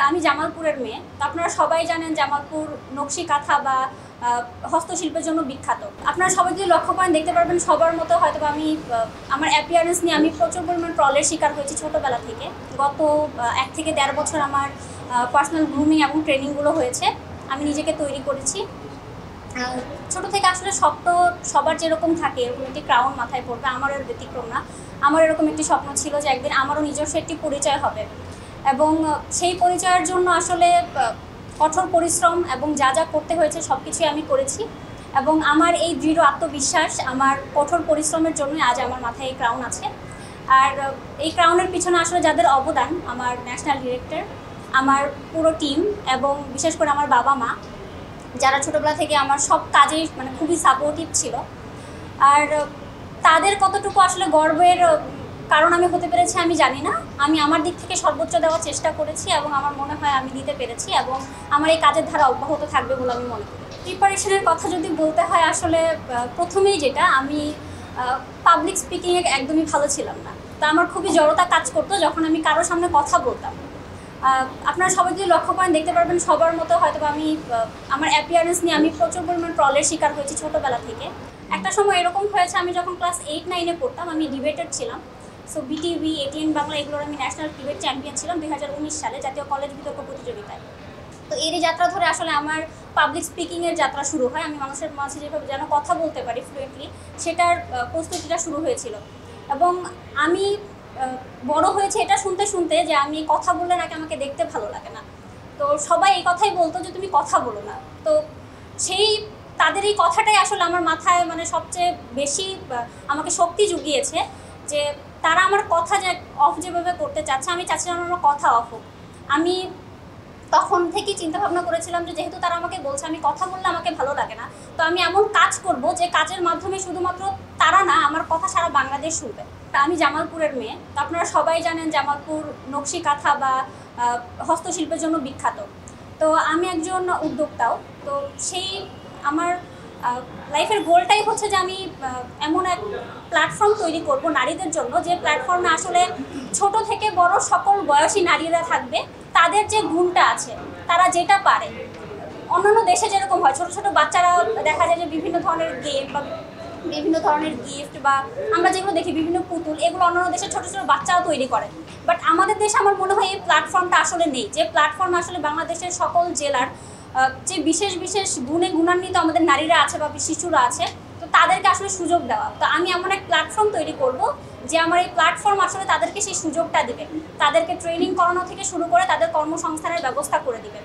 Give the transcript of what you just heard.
আমি জামালপুরের মেয়ে। তো আপনারা সবাই জানেন জামালপুর নকশি কাঁথা বা হস্তশিল্পের জন্য বিখ্যাত। আপনারা সবাই যদি লক্ষ্য করেন দেখতে পারবেন সবার মতো হয়তো আমি আমার অ্যাপিয়ারেন্স নিয়ে আমি প্রচুর পরিমাণ ট্রলের শিকার হয়েছি ছোটোবেলা থেকে। গত 1 থেকে 1.5 বছর আমার পার্সোনাল গ্রুমিং এবং ট্রেনিংগুলো হয়েছে। আমি নিজেকে তৈরি করেছি। ছোটো থেকে আসলে স্বপ্ন সবার যেরকম থাকে এরকম একটি ক্রাউন মাথায় পড়বে, আমারও এর ব্যতিক্রম না। আমার এরকম একটি স্বপ্ন ছিল যে একদিন আমারও নিজস্ব একটি পরিচয় হবে এবং সেই পরিচয়ের জন্য আসলে কঠোর পরিশ্রম এবং যা যা করতে হয়েছে সব কিছুই আমি করেছি এবং আমার এই দৃঢ় আত্মবিশ্বাস আমার কঠোর পরিশ্রমের জন্যই আজ আমার মাথায় এই ক্রাউন আছে। আর এই ক্রাউনের পিছনে আসলে যাদের অবদান, আমার ন্যাশনাল ডিরেক্টর, আমার পুরো টিম এবং বিশেষ করে আমার বাবা মা, যারা ছোটোবেলা থেকে আমার সব কাজেই মানে খুবই সাপোর্টিভ ছিল। আর তাদের কতটুকু আসলে গর্বের কারণ আমি হতে পেরেছি আমি জানি না। আমি আমার দিক থেকে সর্বোচ্চ দেওয়ার চেষ্টা করেছি এবং আমার মনে হয় আমি দিতে পেরেছি এবং আমার এই কাজের ধারা অব্যাহত থাকবে বলে আমি মনে করি। প্রিপারেশনের কথা যদি বলতে হয়, আসলে প্রথমেই যেটা, আমি পাবলিক স্পিকিংয়ে একদমই ভালো ছিলাম না। তো আমার খুবই জড়তা কাজ করতো যখন আমি কারোর সামনে কথা বলতাম। আপনারা সবাই যদি লক্ষ্য করেন দেখতে পারবেন সবার মতো হয়তো আমি আমার অ্যাপিয়ারেন্স নিয়ে আমি প্রচুর পরিমাণ ট্রলের শিকার হয়েছি ছোটোবেলা থেকে। একটা সময় এরকম হয়েছে, আমি যখন ক্লাস 8-9-এ পড়তাম আমি ডিবেটেড ছিলাম। সো বিটিভি, এটিএন বাংলা এগুলোর আমি ন্যাশনাল ডিবেট চ্যাম্পিয়ন ছিলাম 2019 সালে জাতীয় কলেজ বিতর্ক প্রতিযোগিতায়। তো এরই যাত্রা ধরে আসলে আমার পাবলিক স্পিকিংয়ের যাত্রা শুরু হয়। আমি মানুষের মাঝে যেভাবে যেন কথা বলতে পারি ফ্লুয়েন্টলি, সেটার প্রস্তুতিটা শুরু হয়েছিল। এবং আমি বড় হয়েছে এটা শুনতে শুনতে যে আমি কথা বললে নাকি আমাকে দেখতে ভালো লাগে না। তো সবাই এই কথাই বলতো যে তুমি কথা বলো না। তো তাদের এই কথাটাই আসলে আমার মাথায় মানে সবচেয়ে বেশি আমাকে শক্তি জুগিয়েছে যে তারা আমার কথা যে অফ যেভাবে করতে চাচ্ছে, আমি চাচ্ছিলাম আমার কথা অফ হোক। আমি তখন থেকেই চিন্তাভাবনা করেছিলাম যে যেহেতু তারা আমাকে বলছে আমি কথা বললে আমাকে ভালো লাগে না, তো আমি এমন কাজ করব যে কাজের মাধ্যমে শুধুমাত্র তারা না, আমার কথা সারা বাংলাদেশ শুনবে। আমি জামালপুরের মেয়ে। তো আপনারা সবাই জানেন জামালপুর নকশি কাঁথা বা হস্তশিল্পের জন্য বিখ্যাত। তো আমি একজন উদ্যোক্তাও। তো আমার লাইফের গোলটাই হচ্ছে যে আমি এমন এক প্ল্যাটফর্ম তৈরি করব নারীদের জন্য, যে প্ল্যাটফর্মে আসলে ছোট থেকে বড় সকল বয়সী নারীরা থাকবে। তাদের যে গুণটা আছে, তারা যেটা পারে, অন্যান্য দেশে যেরকম হয় ছোট ছোট বাচ্চারা দেখা যায় যে বিভিন্ন ধরনের গেম বা বিভিন্ন ধরনের গিফট বা আমরা যেগুলো দেখি বিভিন্ন পুতুল, এগুলো অন্যান্য দেশে ছোট ছোট বাচ্চাও তৈরি করে। বাট আমাদের দেশে আমার মনে হয় এই প্ল্যাটফর্মটা আসলে নেই, যে প্ল্যাটফর্ম আসলে বাংলাদেশের সকল জেলার যে বিশেষ বিশেষ গুণে গুণান্বিত আমাদের নারীরা আছে বা শিশুরা আছে, তো তাদেরকে আসলে সুযোগ দেওয়া। তো আমি এমন এক প্ল্যাটফর্ম তৈরি করব যে আমার এই প্ল্যাটফর্ম আসলে তাদেরকে সেই সুযোগটা দিবে, তাদেরকে ট্রেনিং করানো থেকে শুরু করে তাদের কর্মসংস্থানের ব্যবস্থা করে দিবে।